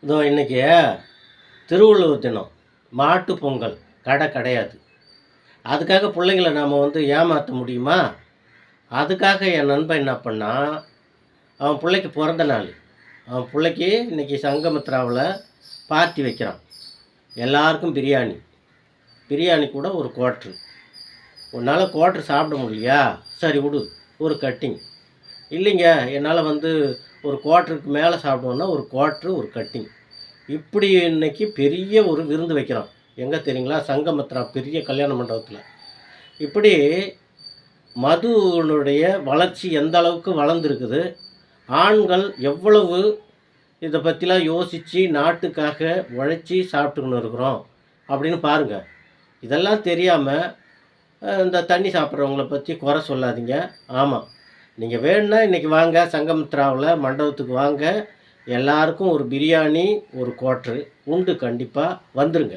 இதோ இன்னைக்கு திருவள்ளுவர் தினம். மாட்டு பொங்கல். கடை கிடையாது. அதுக்காக பிள்ளைங்கள நாம ஏமாத்த முடியுமா? அதுக்காக என் நண்பன் என்ன பண்ணான், அவன் புள்ளைக்கு பொறந்த நாள். அவன் புள்ளைக்கு இன்னைக்கு சங்கமித்ராவுல பார்ட்டி வைக்கிறான். எல்லாருக்கும் பிரியாணி. பிரியாணி கூட ஒரு குவாட்ரு. உன்னால குவாட்ரு சாப்பிட முடியலையா? சரி விடு. ஒரு கட்டிங். இல்லைங்க, என்னால் ஒரு குவார்ட்டருக்கு மேலே சாப்பிடுவோன்னா ஒரு குவார்ட்ரு, ஒரு கட்டிங். இப்படி இன்னைக்கு பெரிய ஒரு விருந்து வைக்கிறான். எங்கே தெரியுங்களா? சங்கமித்ரா பெரிய கல்யாண மண்டபத்தில். இப்படி மதுனுடைய வளர்ச்சி எந்த அளவுக்கு வளர்ந்துருக்குது, ஆண்கள் எவ்வளவு இதை பற்றிலாம் யோசித்து நாட்டுக்காக உழைச்சி சாப்பிட்டுக்கின்னு இருக்கிறோம் அப்படின்னு பாருங்கள். இதெல்லாம் தெரியாமல் இந்த தண்ணி சாப்பிட்றவங்கள பற்றி குறை சொல்லாதீங்க. ஆமாம், நீங்கள் வேணும்னா இன்றைக்கி வாங்க, சங்கமித்ராவில் மண்டபத்துக்கு வாங்க. எல்லாருக்கும் ஒரு பிரியாணி, ஒரு குவாட்ரு உண்டு. கண்டிப்பாக வந்துருங்க.